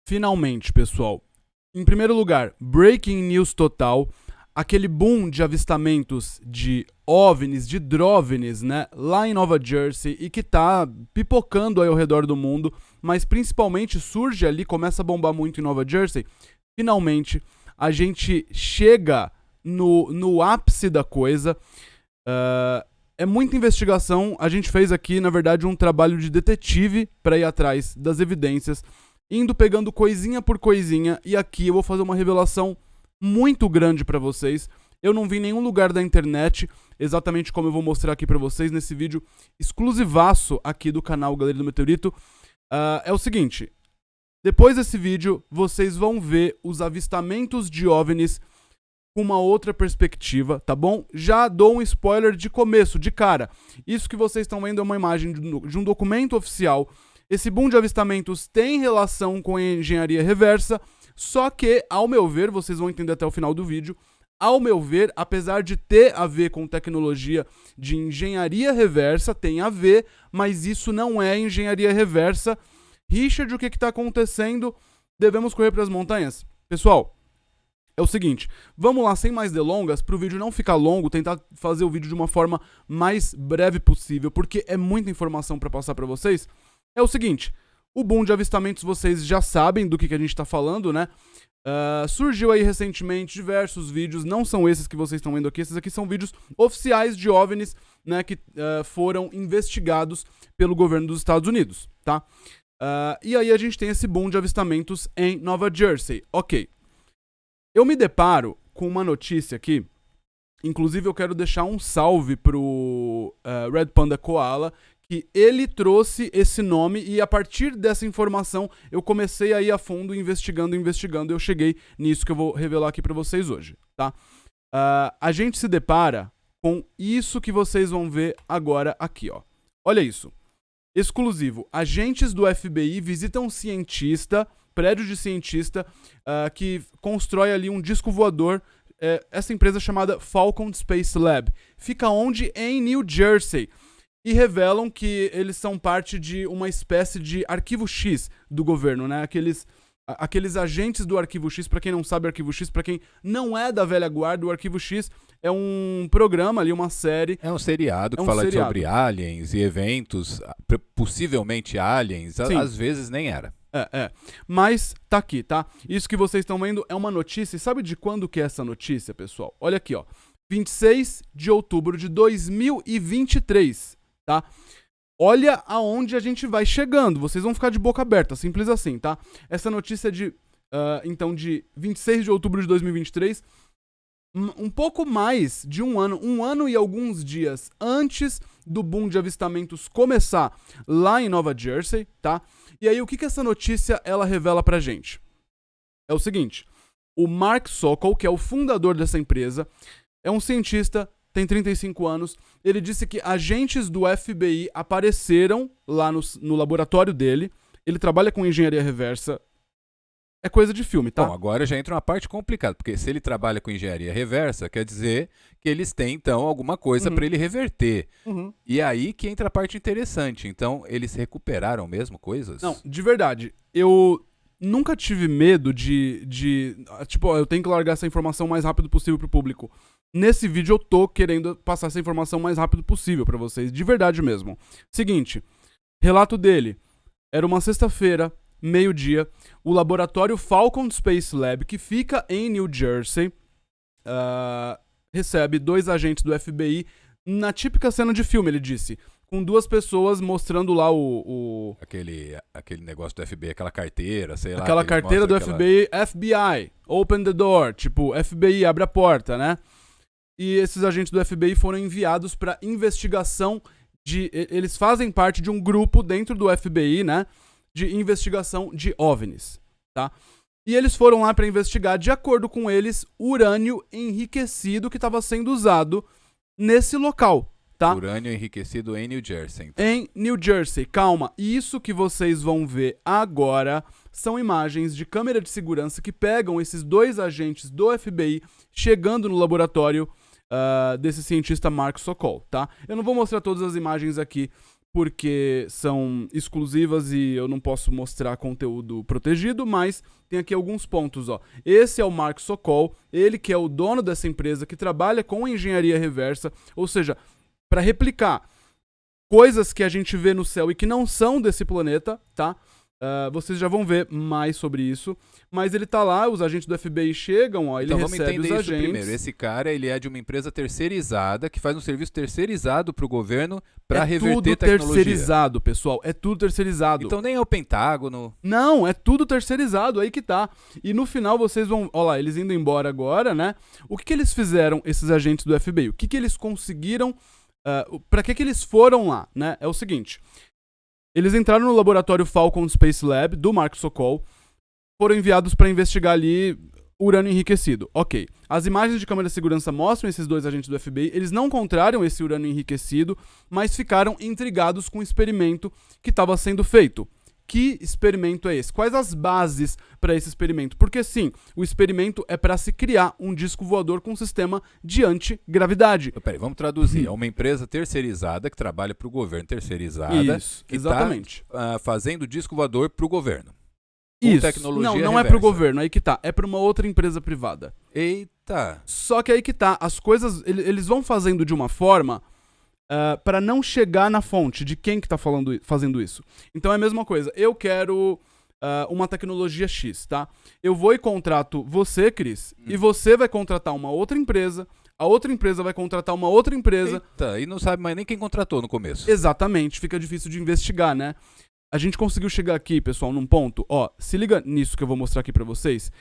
Finalmente, pessoal. Em primeiro lugar, breaking news total. Aquele boom de avistamentos de OVNIs, de DROVNIs, né, lá em Nova Jersey e que tá pipocando aí ao redor do mundo, mas principalmente surge ali, começa a bombar muito em Nova Jersey. Finalmente, a gente chega no ápice da coisa. É muita investigação. A gente fez aqui, na verdade, um trabalho de detetive para ir atrás das evidências, indo pegando coisinha por coisinha, e aqui eu vou fazer uma revelação muito grande pra vocês. Eu não vi em nenhum lugar da internet, exatamente como eu vou mostrar aqui pra vocês nesse vídeo exclusivaço aqui do canal Galeria do Meteorito. É o seguinte, depois desse vídeo vocês vão ver os avistamentos de OVNIs com uma outra perspectiva, tá bom? Já dou um spoiler de começo, de cara. Isso que vocês estão vendo é uma imagem de um documento oficial. Esse boom de avistamentos tem relação com a engenharia reversa, só que, ao meu ver, vocês vão entender até o final do vídeo, ao meu ver, apesar de ter a ver com tecnologia de engenharia reversa, tem a ver, mas isso não é engenharia reversa. Richard, o que está acontecendo? Devemos correr para as montanhas? Pessoal, é o seguinte, vamos lá, sem mais delongas, para o vídeo não ficar longo, tentar fazer o vídeo de uma forma mais breve possível, porque é muita informação para passar para vocês. É o seguinte, o boom de avistamentos vocês já sabem do que a gente está falando, né? Surgiu aí recentemente diversos vídeos, não são esses que vocês estão vendo aqui, esses aqui são vídeos oficiais de OVNIs, né, que foram investigados pelo governo dos Estados Unidos, tá? E aí a gente tem esse boom de avistamentos em Nova Jersey. Ok. Eu me deparo com uma notícia aqui, inclusive eu quero deixar um salve pro Red Panda Koala, que ele trouxe esse nome e a partir dessa informação eu comecei a ir a fundo investigando, e eu cheguei nisso que eu vou revelar aqui pra vocês hoje, tá? A gente se depara com isso que vocês vão ver agora aqui, ó. Olha isso. Exclusivo. Agentes do FBI visitam um cientista, prédio de cientista, que constrói ali um disco voador. Essa empresa chamada Falcon Space Lab. Fica onde? Em New Jersey. E revelam que eles são parte de uma espécie de arquivo X do governo, né? Aqueles agentes do arquivo X, pra quem não sabe, arquivo X, pra quem não é da velha guarda, o arquivo X é um programa ali, uma série. É um seriado que fala sobre aliens e eventos, possivelmente aliens, às vezes nem era. Mas tá aqui, tá? Isso que vocês estão vendo é uma notícia. E sabe de quando que é essa notícia, pessoal? Olha aqui, ó. 26 de outubro de 2023. Tá? Olha aonde a gente vai chegando. Vocês vão ficar de boca aberta, simples assim, tá? Essa notícia é então, de 26 de outubro de 2023, um pouco mais de um ano e alguns dias antes do boom de avistamentos começar lá em Nova Jersey, tá? E aí, o que essa notícia ela revela pra gente? É o seguinte, o Mark Sokol, que é o fundador dessa empresa, é um cientista, tem 35 anos, ele disse que agentes do FBI apareceram lá no laboratório dele, ele trabalha com engenharia reversa, é coisa de filme, tá? Bom, agora já entra uma parte complicada, porque se ele trabalha com engenharia reversa, quer dizer que eles têm, então, alguma coisa para ele reverter. E é aí que entra a parte interessante, então, eles recuperaram mesmo coisas? Não, de verdade, eu nunca tive medo tipo, eu tenho que largar essa informação o mais rápido possível pro público. Nesse vídeo eu tô querendo passar essa informação o mais rápido possível pra vocês, de verdade mesmo. Seguinte, relato dele. Era uma sexta-feira, meio-dia, o laboratório Falcon Space Lab, que fica em New Jersey, recebe 2 agentes do FBI na típica cena de filme, ele disse, com 2 pessoas mostrando lá Aquele negócio do FBI, aquela carteira, sei lá. Aquela carteira do FBI, FBI, open the door, tipo, FBI, abre a porta, né? E esses agentes do FBI foram enviados para investigação eles fazem parte de um grupo dentro do FBI, né? De investigação de OVNIs, tá? E eles foram lá para investigar, de acordo com eles, urânio enriquecido que estava sendo usado nesse local, tá? Urânio enriquecido em New Jersey. Então. Em New Jersey, calma. Isso que vocês vão ver agora são imagens de câmera de segurança que pegam esses 2 agentes do FBI chegando no laboratório desse cientista Mark Sokol, tá? Eu não vou mostrar todas as imagens aqui porque são exclusivas e eu não posso mostrar conteúdo protegido, mas tem aqui alguns pontos, ó. Esse é o Mark Sokol, ele que é o dono dessa empresa que trabalha com engenharia reversa, ou seja, para replicar coisas que a gente vê no céu e que não são desse planeta, tá? Vocês já vão ver mais sobre isso. Mas ele tá lá, os agentes do FBI chegam, ó, ele então, recebe os agentes. Vamos entender isso primeiro. Esse cara, ele é de uma empresa terceirizada, que faz um serviço terceirizado pro governo para reverter tecnologia. É tudo terceirizado, pessoal. É tudo terceirizado. Então nem é o Pentágono. Não, é tudo terceirizado, aí que tá. E no final vocês vão... Ó lá, eles indo embora agora, né? O que eles fizeram, esses agentes do FBI? O que eles conseguiram... Pra que eles foram lá, né? É o seguinte... Eles entraram no laboratório Falcon Space Lab do Mark Sokol, foram enviados para investigar ali urânio enriquecido. Ok. As imagens de câmera de segurança mostram esses dois agentes do FBI. Eles não encontraram esse urânio enriquecido, mas ficaram intrigados com o experimento que estava sendo feito. Que experimento é esse? Quais as bases para esse experimento? Porque sim, o experimento é para se criar um disco voador com um sistema de antigravidade. Peraí, vamos traduzir. É uma empresa terceirizada que trabalha para o governo, terceirizada. Isso, que exatamente. Tá, fazendo disco voador para o governo. Isso. Tecnologia não é para o governo, aí que tá. É para uma outra empresa privada. Eita. Só que aí que tá. As coisas, eles vão fazendo de uma forma... para não chegar na fonte de quem que tá fazendo isso. Então é a mesma coisa. Eu quero uma tecnologia X, tá? Eu vou e contrato você, Cris, e você vai contratar uma outra empresa, a outra empresa vai contratar uma outra empresa. Eita, e não sabe mais nem quem contratou no começo. Exatamente, fica difícil de investigar, né? A gente conseguiu chegar aqui, pessoal, num ponto, ó, se liga nisso que eu vou mostrar aqui pra vocês,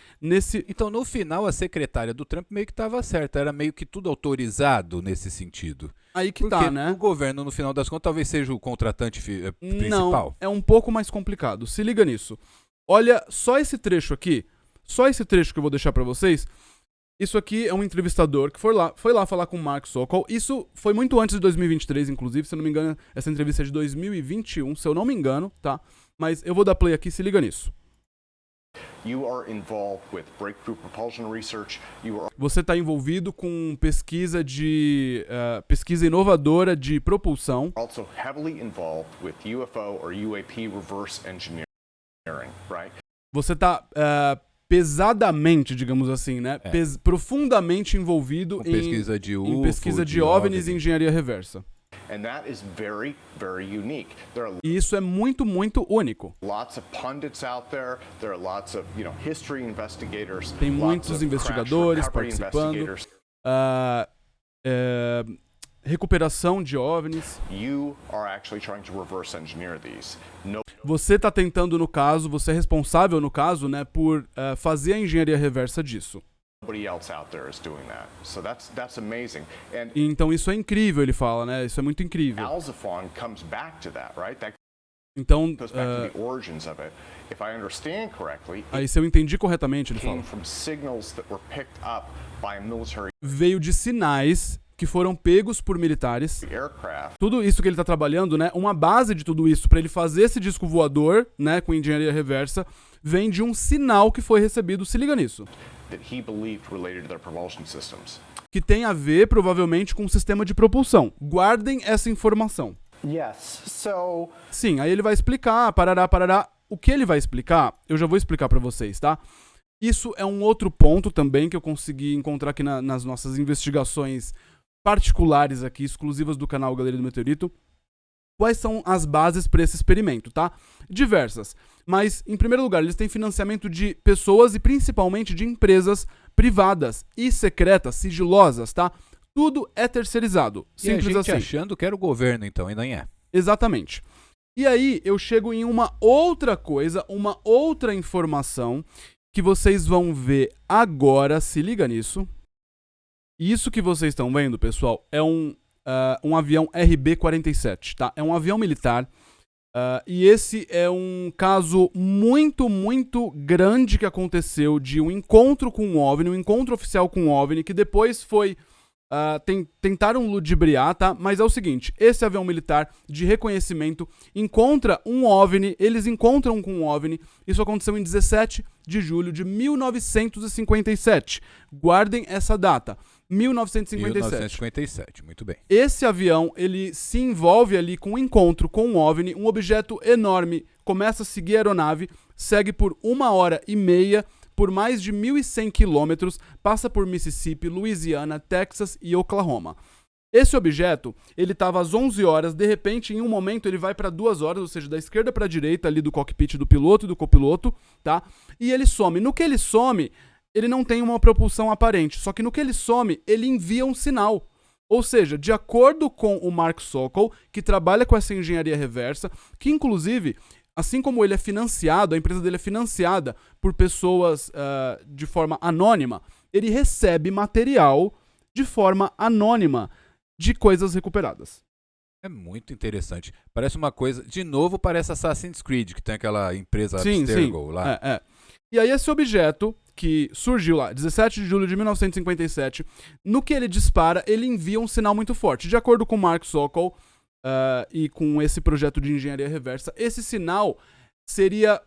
Então, no final, a secretária do Trump meio que tava certa, era meio que tudo autorizado nesse sentido. Aí que Porque tá, né? o governo, no final das contas, talvez seja o contratante principal. Não, é um pouco mais complicado, se liga nisso. Olha, só esse trecho aqui, só esse trecho que eu vou deixar pra vocês, isso aqui é um entrevistador que foi lá falar com o Mark Sokol. Isso foi muito antes de 2023, inclusive, se eu não me engano, essa entrevista é de 2021, se eu não me engano, tá? Mas eu vou dar play aqui, se liga nisso. Você está envolvido com pesquisa pesquisa inovadora de propulsão. Você está pesadamente, digamos assim, né? Profundamente envolvido em pesquisa de UFO, em pesquisa de OVNIs e engenharia reversa. E isso é muito, muito único. Tem muitos investigadores participando. Recuperação de OVNIs. Você está tentando, no caso, você é responsável, no caso, né, por fazer a engenharia reversa disso. Então isso é incrível, ele fala, né? Isso é muito incrível. Então, aí se eu entendi corretamente, ele fala, veio de sinais que foram pegos por militares. Tudo isso que ele está trabalhando, né? Uma base de tudo isso para ele fazer esse disco voador, né, com engenharia reversa, vem de um sinal que foi recebido. Se liga nisso. Que tem a ver, provavelmente, com o sistema de propulsão. Guardem essa informação. Sim, aí ele vai explicar, parará. O que ele vai explicar, eu já vou explicar para vocês, tá? Isso é um outro ponto também que eu consegui encontrar aqui nas nossas investigações particulares aqui, exclusivas do canal Galeria do Meteorito. Quais são as bases para esse experimento, tá? Diversas. Mas, em primeiro lugar, eles têm financiamento de pessoas e principalmente de empresas privadas e secretas, sigilosas, tá? Tudo é terceirizado. Simples e a gente assim. Achando que era o governo, então, ainda é. Exatamente. E aí, eu chego em uma outra coisa, uma outra informação que vocês vão ver agora. Se liga nisso. Isso que vocês estão vendo, pessoal, é um avião RB-47, tá? É um avião militar. E esse é um caso muito, muito grande que aconteceu de um encontro com um OVNI, um encontro oficial com um OVNI, que depois foi tentaram ludibriar, tá? Mas é o seguinte, esse avião militar de reconhecimento encontra um OVNI, eles encontram com um OVNI, isso aconteceu em 17 de julho de 1957. Guardem essa data, 1957, muito bem. Esse avião, ele se envolve ali com um encontro com um OVNI, um objeto enorme, começa a seguir a aeronave, segue por 1h30, por mais de 1.100 quilômetros, passa por Mississippi, Louisiana, Texas e Oklahoma. Esse objeto, ele estava às 11 horas, de repente, em um momento, ele vai para 2 horas, ou seja, da esquerda para a direita, ali do cockpit do piloto e do copiloto, tá? E ele some. No que ele some, ele não tem uma propulsão aparente, só que no que ele some, ele envia um sinal. Ou seja, de acordo com o Mark Sokol, que trabalha com essa engenharia reversa, que inclusive, assim como ele é financiado, a empresa dele é financiada por pessoas de forma anônima, ele recebe material de forma anônima de coisas recuperadas. É muito interessante. Parece uma coisa... De novo, parece Assassin's Creed, que tem aquela empresa Abstergo lá. E aí esse objeto, que surgiu lá, 17 de julho de 1957, no que ele dispara, ele envia um sinal muito forte. De acordo com Mark Sokol, e com esse projeto de engenharia reversa, esse sinal seria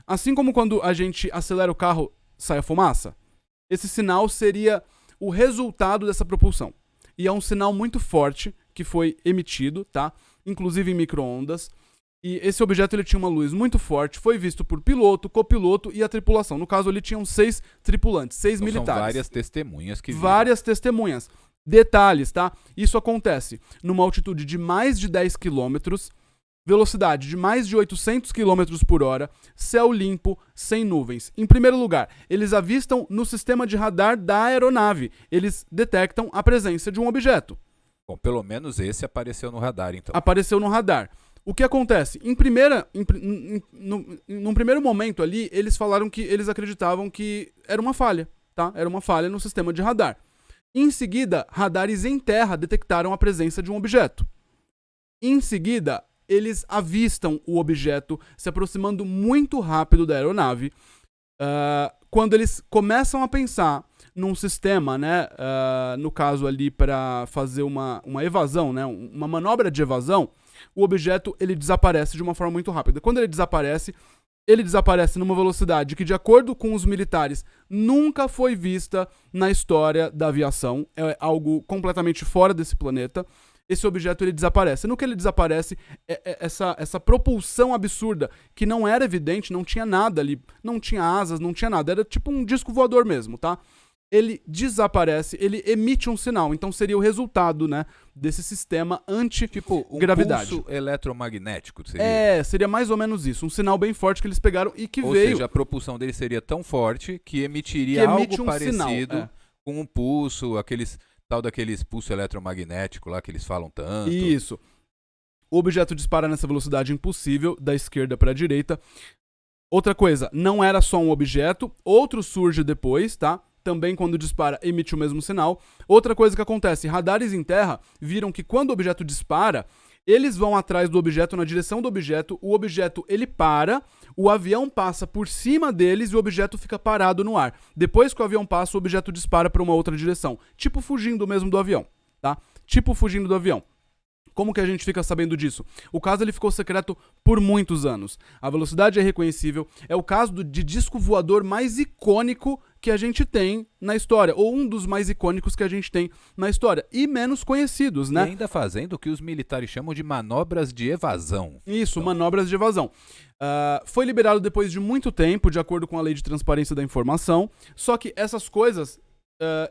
assim como quando a gente acelera o carro, sai a fumaça, esse sinal seria o resultado dessa propulsão. E é um sinal muito forte que foi emitido, tá? Inclusive em micro-ondas. E esse objeto ele tinha uma luz muito forte, foi visto por piloto, copiloto e a tripulação. No caso, ali tinham 6 tripulantes, 6 militares. São várias testemunhas que viram. Várias testemunhas. Detalhes, tá? Isso acontece numa altitude de mais de 10 quilômetros, velocidade de mais de 800 km por hora, céu limpo, sem nuvens. Em primeiro lugar, eles avistam no sistema de radar da aeronave. Eles detectam a presença de um objeto. Bom, pelo menos esse apareceu no radar, então. Apareceu no radar. O que acontece? Num primeiro momento ali, eles falaram que eles acreditavam que era uma falha, tá? Era uma falha no sistema de radar. Em seguida, radares em terra detectaram a presença de um objeto. Em seguida, eles avistam o objeto se aproximando muito rápido da aeronave. Quando eles começam a pensar num sistema, né, no caso ali para fazer uma evasão, né, uma manobra de evasão, o objeto ele desaparece de uma forma muito rápida. Quando ele desaparece numa velocidade que, de acordo com os militares, nunca foi vista na história da aviação. É algo completamente fora desse planeta. Esse objeto ele desaparece. No que ele desaparece, essa propulsão absurda, que não era evidente, não tinha nada ali, não tinha asas, não tinha nada, era tipo um disco voador mesmo, tá? Ele desaparece, ele emite um sinal, então seria o resultado, né, desse sistema anti-gravidade. Tipo um pulso eletromagnético seria? Seria mais ou menos isso, um sinal bem forte que eles pegaram e que Ou veio... Ou seja, a propulsão dele seria tão forte que emitiria algo parecido sinal, com um pulso, daqueles pulso eletromagnético lá que eles falam tanto. Isso. O objeto dispara nessa velocidade impossível, da esquerda para a direita. Outra coisa, não era só um objeto, outro surge depois, tá? Também quando dispara, emite o mesmo sinal. Outra coisa que acontece, radares em terra viram que quando o objeto dispara, eles vão atrás do objeto, na direção do objeto, o objeto ele para, o avião passa por cima deles e o objeto fica parado no ar. Depois que o avião passa, o objeto dispara para uma outra direção, tipo fugindo mesmo do avião, tá? Tipo fugindo do avião. Como que a gente fica sabendo disso? O caso ele ficou secreto por muitos anos. A velocidade é reconhecível. É o caso de disco voador mais icônico que a gente tem na história. Ou um dos mais icônicos que a gente tem na história. E menos conhecidos, né? E ainda fazendo o que os militares chamam de manobras de evasão. Isso, manobras de evasão. Foi liberado depois de muito tempo, de acordo com a Lei de Transparência da Informação. Só que essas coisas...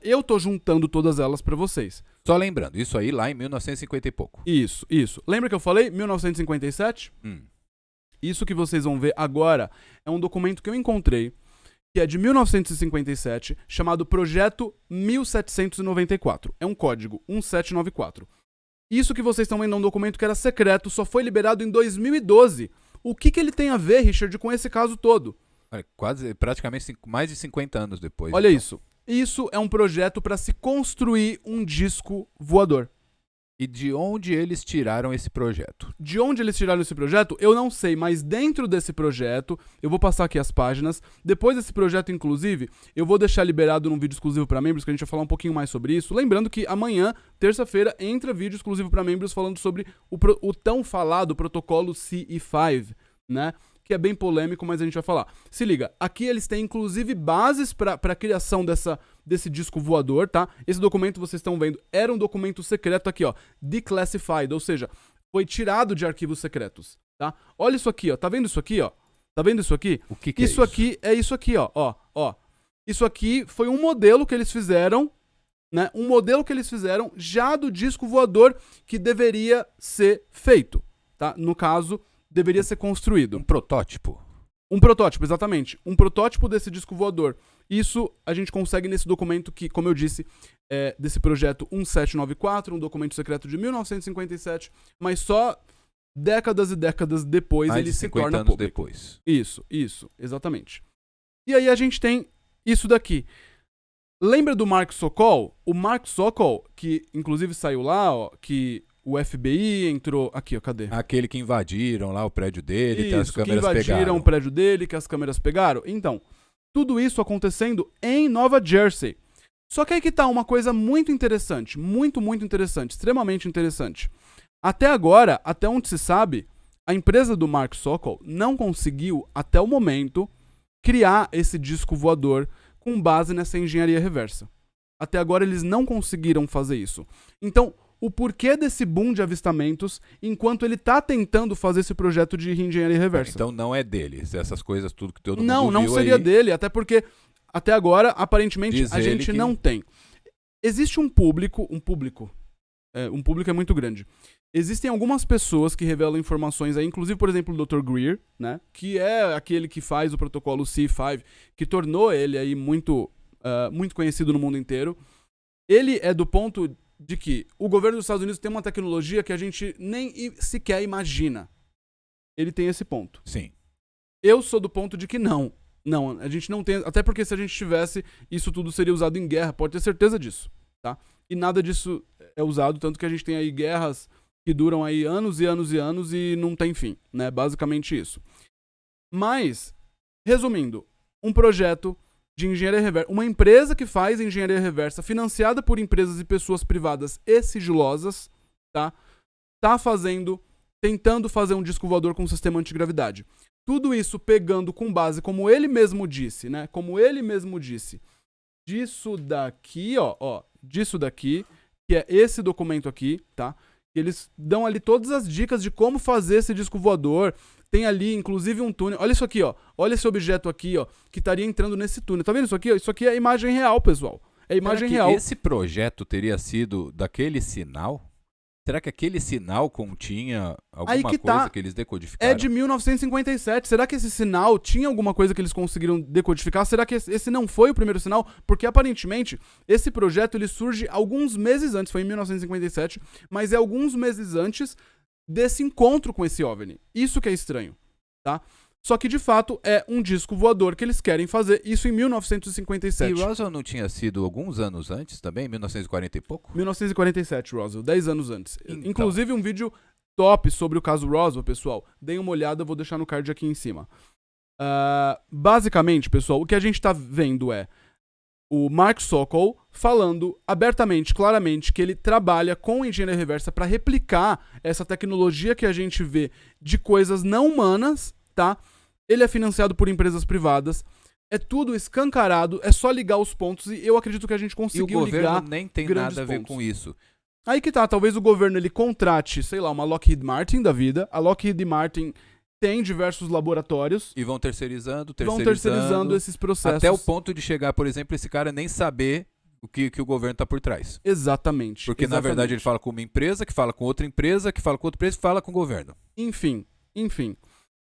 eu tô juntando todas elas pra vocês. Só lembrando, isso aí lá em 1950 e pouco. Isso. Lembra que eu falei? 1957? Isso que vocês vão ver agora é um documento que eu encontrei, que é de 1957, chamado Projeto 1794. É um código, 1794. Isso que vocês estão vendo é um documento que era secreto, só foi liberado em 2012. O que ele tem a ver, Richard, com esse caso todo? Olha, praticamente mais de 50 anos depois. Olha então. Isso é um projeto para se construir um disco voador. E de onde eles tiraram esse projeto? De onde eles tiraram esse projeto, eu não sei, mas dentro desse projeto, eu vou passar aqui as páginas. Depois desse projeto, inclusive, eu vou deixar liberado num vídeo exclusivo para membros, que a gente vai falar um pouquinho mais sobre isso. Lembrando que amanhã, terça-feira, entra vídeo exclusivo para membros falando sobre o tão falado protocolo CE5, né? Que é bem polêmico, mas a gente vai falar. Se liga, aqui eles têm inclusive bases para a criação desse disco voador, tá? Esse documento vocês estão vendo era um documento secreto aqui, ó, declassified, ou seja, foi tirado de arquivos secretos, tá? Olha isso aqui, ó, tá vendo isso aqui, ó? Tá vendo isso aqui? O que isso é isso? Aqui é isso aqui, ó. Isso aqui foi um modelo que eles fizeram, né? Um modelo que eles fizeram já do disco voador que deveria ser feito, tá? No caso, deveria ser construído. Um protótipo. Um protótipo, exatamente. Um protótipo desse disco voador. Isso a gente consegue nesse documento que, como eu disse, é desse projeto 1794, um documento secreto de 1957, mas só décadas e décadas depois Mais ele de se 50 torna anos público. depois. Isso, exatamente. E aí a gente tem isso daqui. Lembra do Mark Sokol? O Mark Sokol, que inclusive saiu lá, ó, que o FBI entrou... Aqui, ó, cadê? Aquele que invadiram lá o prédio dele, que as Isso, que câmeras invadiram pegaram. o prédio dele, que as câmeras pegaram. Então, tudo isso acontecendo em Nova Jersey. Só que aí que tá uma coisa muito interessante, muito interessante, extremamente interessante. Até agora, até onde se sabe, a empresa do Mark Sokol não conseguiu, até o momento, criar esse disco voador com base nessa engenharia reversa. Até agora eles não conseguiram fazer isso. Então, o porquê desse boom de avistamentos enquanto ele tá tentando fazer esse projeto de engenharia reversa. Então não é deles, essas coisas tudo que todo mundo Não viu seria aí. dele, até porque até agora, aparentemente, Diz a ele gente que- não tem. Existe um público é muito grande. Existem algumas pessoas que revelam informações aí, inclusive, por exemplo, o Dr. Greer, né, que é aquele que faz o protocolo C5, que tornou ele aí muito conhecido no mundo inteiro. Ele é do ponto de que o governo dos Estados Unidos tem uma tecnologia que a gente nem sequer imagina. Ele tem esse ponto. Sim. Eu sou do ponto de que não. Não, a gente não tem... Até porque se a gente tivesse, isso tudo seria usado em guerra. Pode ter certeza disso, tá? E nada disso é usado, tanto que a gente tem aí guerras que duram aí anos e anos e anos e não tem fim, né? Basicamente isso. Mas, resumindo, um projeto de engenharia reversa, uma empresa que faz engenharia reversa, financiada por empresas e pessoas privadas e sigilosas, tá? Tentando fazer um disco voador com um sistema antigravidade. Tudo isso pegando com base, como ele mesmo disse, né? Como ele mesmo disse, disso daqui, disso daqui, que é esse documento aqui, tá? Eles dão ali todas as dicas de como fazer esse disco voador. Tem ali, inclusive, um túnel. Olha isso aqui, ó. Olha esse objeto aqui, ó, que estaria entrando nesse túnel. Tá vendo isso aqui? Isso aqui é imagem real, pessoal. É imagem Será que real. esse projeto teria sido daquele sinal? Será que aquele sinal continha alguma coisa que eles decodificaram? É de 1957. Será que esse sinal tinha alguma coisa que eles conseguiram decodificar? Será que esse não foi o primeiro sinal? Porque aparentemente esse projeto ele surge alguns meses antes, foi em 1957, mas é alguns meses antes desse encontro com esse OVNI. Isso que é estranho, tá? Só que de fato é um disco voador que eles querem fazer, isso em 1957. E Roswell não tinha sido alguns anos antes também? 1940 e pouco? 1947, Roswell, 10 anos antes. Então. Inclusive um vídeo top sobre o caso Roswell, pessoal. Deem uma olhada, eu vou deixar no card aqui em cima. Basicamente, pessoal, o que a gente tá vendo é o Mark Sokol falando abertamente, claramente, que ele trabalha com engenharia reversa para replicar essa tecnologia que a gente vê de coisas não humanas, tá? Ele é financiado por empresas privadas. É tudo escancarado, é só ligar os pontos e eu acredito que a gente conseguiu ligar. E o governo nem tem grandes nada a ver pontos. com isso. Aí que tá, talvez o governo ele contrate, sei lá, uma Lockheed Martin da vida. A Lockheed Martin tem diversos laboratórios. E vão terceirizando Esses processos. Até o ponto de chegar, por exemplo, esse cara nem saber o que o governo tá por trás. Exatamente. Porque, na verdade, ele fala com uma empresa, que fala com outra empresa, que fala com outra empresa, e fala com o governo. Enfim.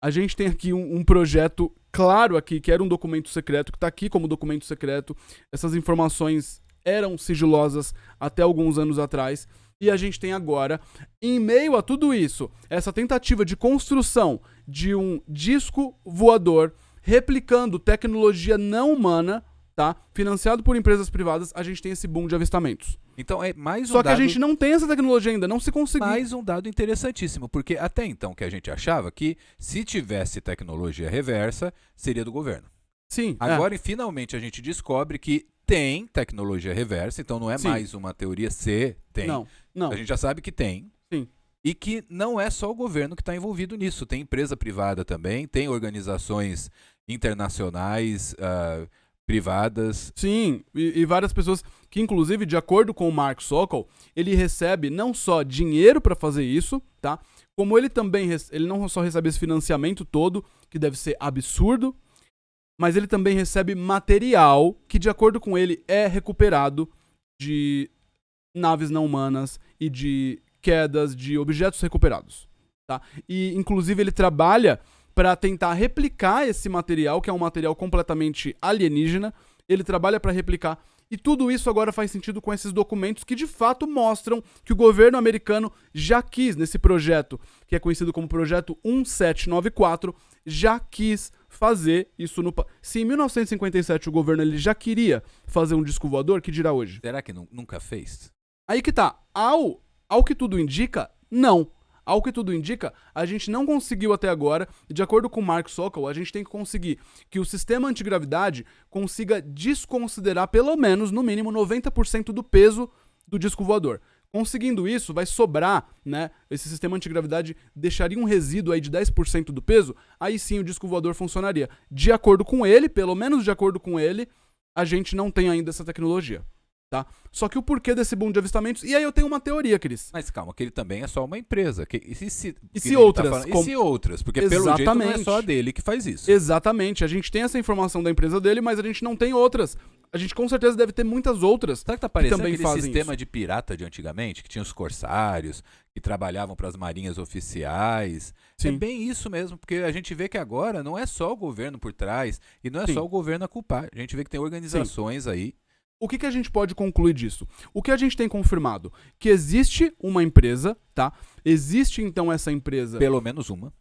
A gente tem aqui um projeto claro aqui, que era um documento secreto, que tá aqui como documento secreto. Essas informações eram sigilosas até alguns anos atrás. E a gente tem agora, em meio a tudo isso, essa tentativa de construção de um disco voador replicando tecnologia não humana, tá? Financiado por empresas privadas, a gente tem esse boom de avistamentos. Então é mais um Só que dado... a gente não tem essa tecnologia ainda, não se conseguiu. Mais um dado interessantíssimo, porque até então que a gente achava que se tivesse tecnologia reversa, seria do governo. Sim. Agora, finalmente, a gente descobre que tem tecnologia reversa, então não é Sim. mais uma teoria se tem. Não. A gente já sabe que tem. Sim. E que não é só o governo que está envolvido nisso. Tem empresa privada também, tem organizações internacionais, privadas. Sim, e várias pessoas que, inclusive, de acordo com o Mark Sokol, ele recebe não só dinheiro para fazer isso, tá? Como ele também, ele não só recebe esse financiamento todo, que deve ser absurdo, mas ele também recebe material que, de acordo com ele, é recuperado de naves não humanas e de quedas de objetos recuperados, tá? E, inclusive, ele trabalha para tentar replicar esse material, que é um material completamente alienígena. Ele trabalha para replicar. E tudo isso agora faz sentido com esses documentos que de fato mostram que o governo americano já quis, nesse projeto, que é conhecido como Projeto 1794, já quis fazer isso no... Se em 1957 o governo ele já queria fazer um disco voador, que dirá hoje? Será que nunca fez? Aí que tá. Ao que tudo indica, não. Ao que tudo indica, a gente não conseguiu até agora, e de acordo com o Mark Sokol, a gente tem que conseguir que o sistema antigravidade consiga desconsiderar pelo menos, no mínimo, 90% do peso do disco voador. Conseguindo isso, vai sobrar, né? Esse sistema antigravidade deixaria um resíduo aí de 10% do peso, aí sim o disco voador funcionaria. De acordo com ele, pelo menos de acordo com ele, a gente não tem ainda essa tecnologia. Tá? Só que o porquê desse boom de avistamentos... E aí eu tenho uma teoria, Cris. Mas calma, que ele também é só uma empresa. E se outras? Tá falando, e se outras? Porque Exatamente. Pelo jeito não é só a dele que faz isso. Exatamente. A gente tem essa informação da empresa dele, mas a gente não tem outras. A gente com certeza deve ter muitas outras. Sabe que tá parecendo também aquele sistema isso. de pirata de antigamente? Que tinha os corsários, que trabalhavam para as marinhas oficiais. Sim. É bem isso mesmo, porque a gente vê que agora não é só o governo por trás e não é só o governo a culpar. A gente vê que tem organizações aí. O que a gente pode concluir disso? O que a gente tem confirmado? Que existe uma empresa, tá? Existe então essa empresa... Pelo menos uma.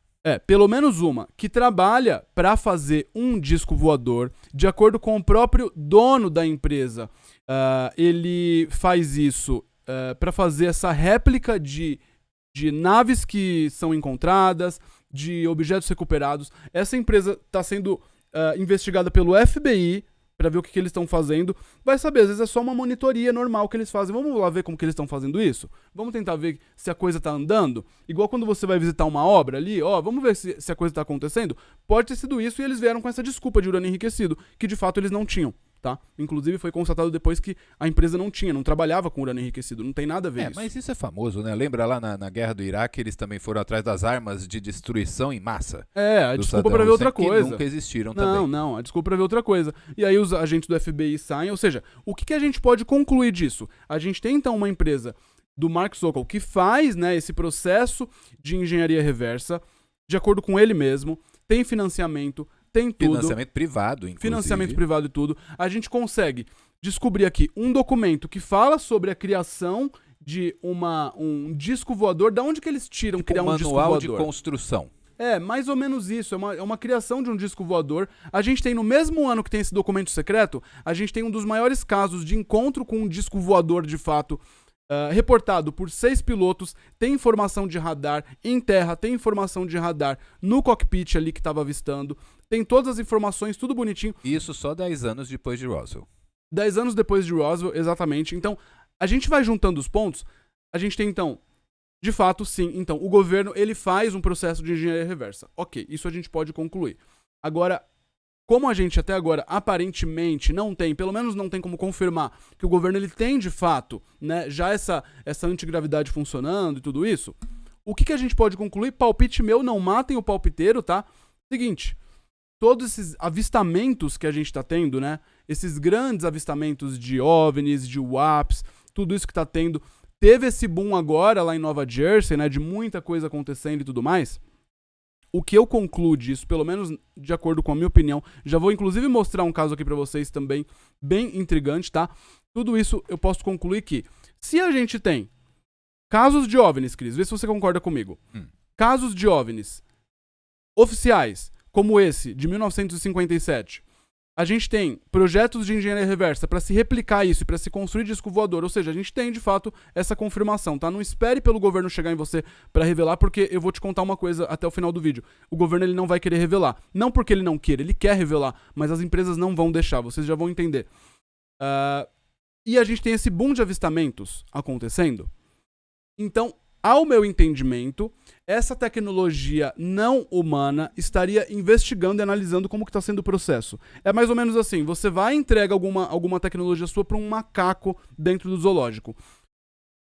Pelo menos uma, que trabalha para fazer um disco voador, de acordo com o próprio dono da empresa. Ele faz isso para fazer essa réplica de naves que são encontradas, de objetos recuperados. Essa empresa está sendo investigada pelo FBI, para ver o que eles estão fazendo. Vai saber, às vezes é só uma monitoria normal que eles fazem. Vamos lá ver como que eles estão fazendo isso? Vamos tentar ver se a coisa tá andando? Igual quando você vai visitar uma obra ali, vamos ver se a coisa tá acontecendo? Pode ter sido isso e eles vieram com essa desculpa de urânio enriquecido, que de fato eles não tinham, tá? Inclusive foi constatado depois que a empresa não trabalhava com urânio enriquecido, não tem nada a ver isso. Mas isso é famoso, né? Lembra lá na guerra do Iraque, eles também foram atrás das armas de destruição em massa? A desculpa pra ver outra coisa. Que nunca existiram também. Não, a desculpa pra ver outra coisa. E aí os agentes do FBI saem, ou seja, o que a gente pode concluir disso? A gente tem então uma empresa do Mark Sokol que faz, né, esse processo de engenharia reversa, de acordo com ele mesmo, tem financiamento, tem tudo. Financiamento privado, inclusive. Financiamento privado e tudo. A gente consegue descobrir aqui um documento que fala sobre a criação de um disco voador. Da onde que eles tiram tipo criar um disco voador? Manual de construção. Mais ou menos isso. É uma criação de um disco voador. A gente tem, no mesmo ano que tem esse documento secreto, a gente tem um dos maiores casos de encontro com um disco voador de fato, reportado por 6 pilotos. Tem informação de radar em terra, tem informação de radar no cockpit ali que estava avistando. Tem todas as informações, tudo bonitinho. Isso só 10 anos depois de Roswell. 10 anos depois de Roswell, exatamente. Então, a gente vai juntando os pontos. A gente tem, então, de fato, sim. Então, o governo, ele faz um processo de engenharia reversa. Ok, isso a gente pode concluir. Agora, como a gente até agora, aparentemente, não tem, pelo menos não tem como confirmar que o governo, ele tem, de fato, né, já essa antigravidade funcionando e tudo isso, o que a gente pode concluir? Palpite meu, não matem o palpiteiro, tá? Seguinte... Todos esses avistamentos que a gente tá tendo, né? Esses grandes avistamentos de OVNIs, de WAPs, tudo isso que tá tendo. Teve esse boom agora lá em Nova Jersey, né? De muita coisa acontecendo e tudo mais. O que eu concluo disso, pelo menos de acordo com a minha opinião, já vou inclusive mostrar um caso aqui pra vocês também, bem intrigante, tá? Tudo isso eu posso concluir que, se a gente tem casos de OVNIs, Cris, vê se você concorda comigo. Casos de OVNIs oficiais, como esse, de 1957, A gente tem projetos de engenharia reversa para se replicar isso e para se construir disco voador. Ou seja, a gente tem, de fato, essa confirmação, tá? Não espere pelo governo chegar em você para revelar, porque eu vou te contar uma coisa até o final do vídeo. O governo ele não vai querer revelar. Não porque ele não queira, ele quer revelar, mas as empresas não vão deixar, vocês já vão entender. E a gente tem esse boom de avistamentos acontecendo. Então, ao meu entendimento, essa tecnologia não humana estaria investigando e analisando como que está sendo o processo. É mais ou menos assim, você vai e entrega alguma tecnologia sua para um macaco dentro do zoológico.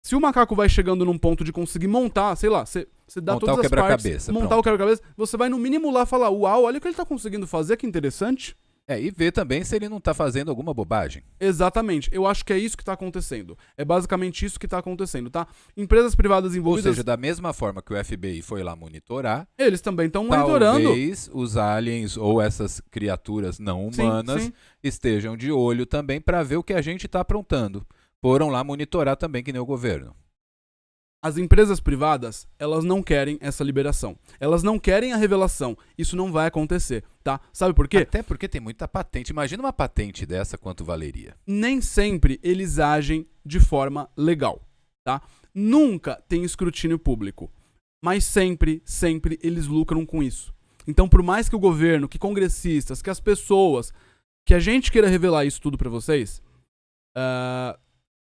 Se o macaco vai chegando num ponto de conseguir montar, sei lá, você dá montar todas o as partes, quebra-cabeça, montar pronto. o quebra-cabeça, você vai no mínimo lá falar, uau, olha o que ele está conseguindo fazer, que interessante. E ver também se ele não está fazendo alguma bobagem. Exatamente, eu acho que é isso que está acontecendo. É basicamente isso que está acontecendo, tá? Empresas privadas envolvidas... Ou seja, da mesma forma que o FBI foi lá monitorar, eles também estão monitorando. Talvez os aliens ou essas criaturas não humanas Sim. estejam de olho também para ver o que a gente está aprontando. Foram lá monitorar também, que nem o governo. As empresas privadas, elas não querem essa liberação. Elas não querem a revelação. Isso não vai acontecer, tá? Sabe por quê? Até porque tem muita patente. Imagina uma patente dessa, quanto valeria. Nem sempre eles agem de forma legal, tá? Nunca tem escrutínio público. Mas sempre eles lucram com isso. Então, por mais que o governo, que congressistas, que as pessoas, que a gente queira revelar isso tudo pra vocês,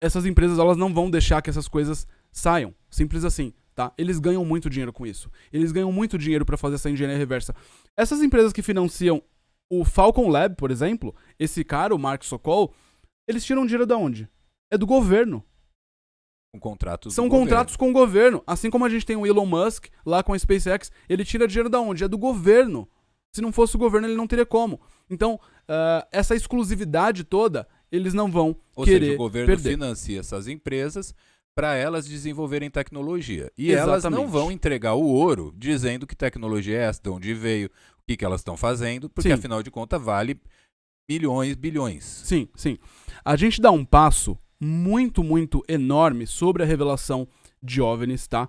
essas empresas, elas não vão deixar que essas coisas saiam. Simples assim, tá? Eles ganham muito dinheiro com isso. Eles ganham muito dinheiro para fazer essa engenharia reversa. Essas empresas que financiam o Falcon Lab, por exemplo, esse cara, o Mark Sokol, eles tiram dinheiro de onde? É do governo. Com contratos São do governo. contratos com o governo. Assim como a gente tem o Elon Musk lá com a SpaceX, ele tira dinheiro de onde? É do governo. Se não fosse o governo, ele não teria como. Então, essa exclusividade toda, eles não vão Ou querer seja, o governo perder. financia essas empresas para elas desenvolverem tecnologia. E Exatamente. elas não vão entregar o ouro dizendo que tecnologia é essa, de onde veio, o que elas estão fazendo, porque Sim. afinal de contas vale milhões, bilhões. Sim. A gente dá um passo muito enorme sobre a revelação de OVNIs, tá?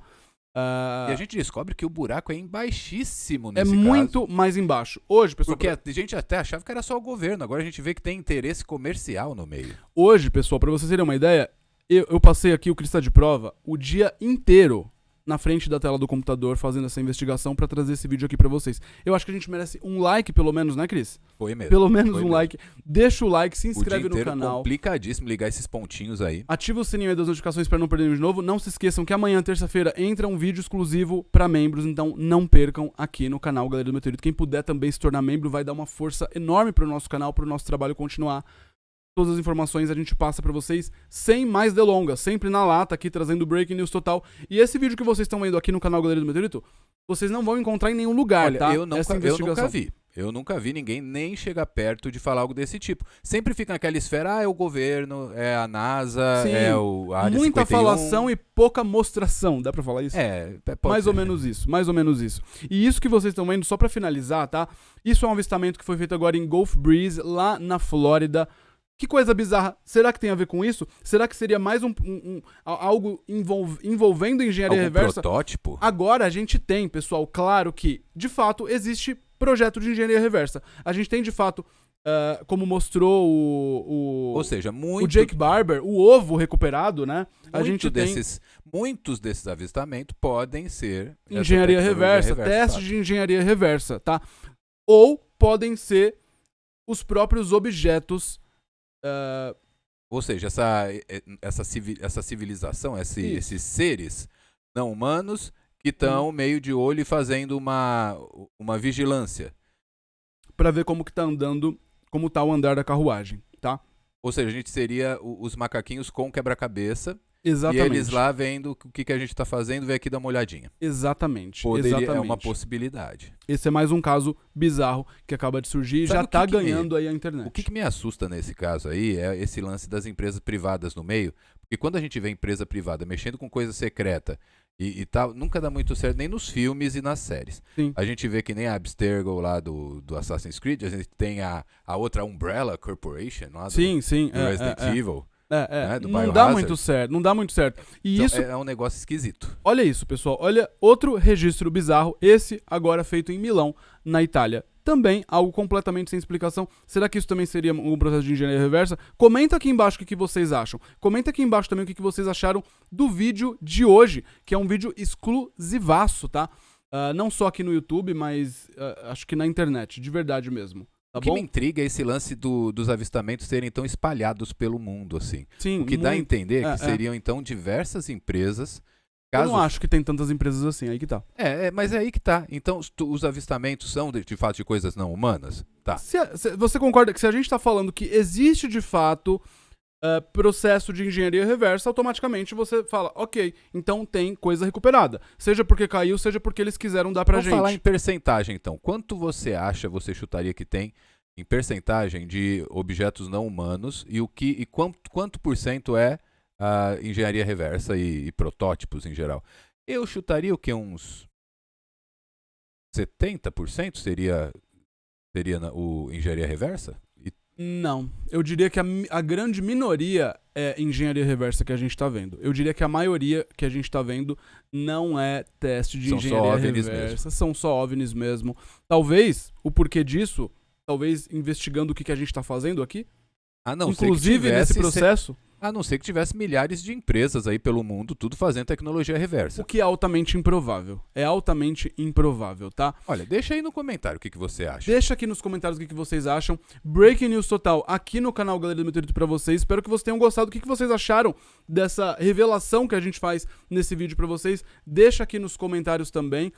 E a gente descobre que o buraco é embaixíssimo É nesse muito caso. mais embaixo. Hoje, pessoal, Porque a gente até achava que era só o governo, agora a gente vê que tem interesse comercial no meio. hoje, pessoal, pra vocês terem uma ideia, eu passei aqui o Crista de Prova o dia inteiro na frente da tela do computador fazendo essa investigação pra trazer esse vídeo aqui pra vocês. Eu acho que a gente merece um like pelo menos, né, Cris? Foi mesmo. Pelo menos Foi um mesmo. like. Deixa o like, se O dia inscreve no inteiro canal. complicadíssimo ligar esses pontinhos aí. Ativa o sininho aí das notificações pra não perder de novo. Não se esqueçam que amanhã, terça-feira, entra um vídeo exclusivo pra membros, então não percam aqui no canal Galera do Meteorito. Quem puder também se tornar membro vai dar uma força enorme pro nosso canal, pro nosso trabalho continuar. Todas as informações a gente passa pra vocês sem mais delongas, sempre na lata aqui trazendo Breaking News total. E esse vídeo que vocês estão vendo aqui no canal Galera do Meteorito, vocês não vão encontrar em nenhum lugar, Olha, tá? eu Essa investigação. nunca vi. Eu nunca vi ninguém nem chegar perto de falar algo desse tipo. Sempre fica naquela esfera, é o governo, é a NASA, Sim, é o Área muita 51. falação e pouca mostração, dá pra falar isso? Pode Mais ser. ou menos isso. E isso que vocês estão vendo, só pra finalizar, tá? Isso é um avistamento que foi feito agora em Gulf Breeze, lá na Flórida. Que coisa bizarra. Será que tem a ver com isso? Será que seria mais algo envolvendo engenharia Algum reversa? protótipo? Agora a gente tem, pessoal, claro que, de fato, existe projeto de engenharia reversa. A gente tem, de fato, como mostrou Ou seja, o Jake Barber, o ovo recuperado, né? A gente tem muitos desses avistamentos podem ser essa engenharia tecnologia reversa, reversa, testes tá? de engenharia reversa, tá? Ou podem ser os próprios objetos. Ou seja, essa civilização, esses seres não humanos que estão meio de olho e fazendo uma vigilância. Pra ver como que tá andando, como tá o andar da carruagem, tá? Ou seja, a gente seria os macaquinhos com quebra-cabeça. Exatamente. E eles lá vendo o que a gente está fazendo, vem aqui dar uma olhadinha. Exatamente. É uma possibilidade. Esse é mais um caso bizarro que acaba de surgir e Sabe já tá ganhando aí a internet. O que me assusta nesse caso aí é esse lance das empresas privadas no meio. Porque quando a gente vê empresa privada mexendo com coisa secreta e tal, nunca dá muito certo, nem nos filmes e nas séries. Sim. A gente vê que nem a Abstergo lá do Assassin's Creed, a gente tem a outra Umbrella Corporation lá do Resident Evil. Né, do não dá Biohazard. muito certo. E Então, isso é um negócio esquisito. Olha isso, pessoal. Olha outro registro bizarro. Esse agora feito em Milão, na Itália. também algo completamente sem explicação. Será que isso também seria um processo de engenharia reversa? Comenta aqui embaixo o que vocês acham. Comenta aqui embaixo também o que vocês acharam do vídeo de hoje, que é um vídeo exclusivaço, tá? Não só aqui no YouTube, mas acho que na internet, de verdade mesmo. Tá O que bom? me intriga é esse lance dos avistamentos serem tão espalhados pelo mundo, assim. Sim, o que dá a muito. entender que seriam, então, diversas empresas. Eu não acho que tem tantas empresas assim, aí que tá. Mas é aí que tá. Então, os avistamentos são, de fato, de coisas não humanas? Tá. Você concorda que se a gente tá falando que existe, de fato, processo de engenharia reversa, automaticamente você fala, ok, então tem coisa recuperada. Seja porque caiu, seja porque eles quiseram dar pra gente. Vamos falar em percentagem, então. Quanto você chutaria que tem em percentagem de objetos não humanos e quanto por cento é a engenharia reversa e protótipos em geral? Eu chutaria o que? Uns 70% seria o engenharia reversa? Não, eu diria que a grande minoria é engenharia reversa que a gente tá vendo. Eu diria que a maioria que a gente tá vendo não é teste de engenharia reversa, são só OVNIs mesmo. Talvez, o porquê disso, talvez investigando o que a gente tá fazendo aqui, inclusive nesse processo... A não ser que tivesse milhares de empresas aí pelo mundo, tudo fazendo tecnologia reversa. O que é altamente improvável. É altamente improvável, tá? Olha, deixa aí no comentário o que você acha. Deixa aqui nos comentários o que vocês acham. Breaking News total aqui no canal Galeria do Meteorito pra vocês. Espero que vocês tenham gostado. O que vocês acharam dessa revelação que a gente faz nesse vídeo pra vocês? Deixa aqui nos comentários também.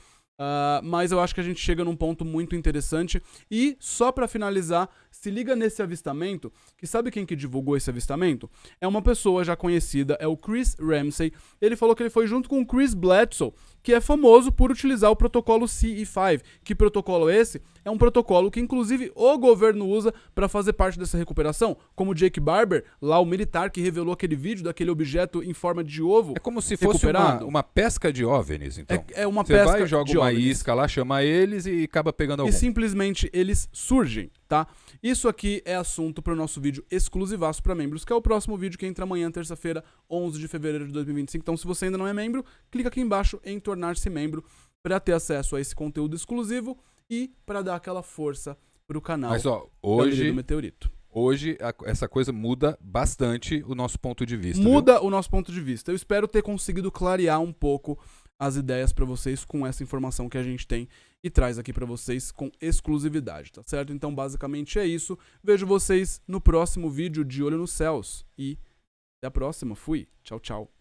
Mas eu acho que a gente chega num ponto muito interessante. E, só pra finalizar, se liga nesse avistamento, que sabe quem que divulgou esse avistamento? É uma pessoa já conhecida, é o Chris Ramsey. Ele falou que ele foi junto com o Chris Bledsoe, que é famoso por utilizar o protocolo CE5. Que protocolo é esse? É um protocolo que, inclusive, o governo usa para fazer parte dessa recuperação, como o Jake Barber, lá o militar que revelou aquele vídeo daquele objeto em forma de ovo. É como se fosse uma pesca de OVNIs, então. É uma pesca de OVNIs. Você vai, joga uma isca lá, chama eles e acaba pegando algum. E simplesmente eles surgem, tá? Isso aqui é assunto para o nosso vídeo exclusivaço para membros, que é o próximo vídeo que entra amanhã, terça-feira, 11 de fevereiro de 2025. Então, se você ainda não é membro, clica aqui embaixo em tornar-se membro para ter acesso a esse conteúdo exclusivo e para dar aquela força pro canal. Mas ó, hoje do Meteorito. Hoje essa coisa muda bastante o nosso ponto de vista. Muda o nosso ponto de vista. Eu espero ter conseguido clarear um pouco as ideias para vocês com essa informação que a gente tem e traz aqui para vocês com exclusividade, tá certo? Então, basicamente é isso. Vejo vocês no próximo vídeo de Olho nos Céus e até a próxima. Fui. Tchau, tchau.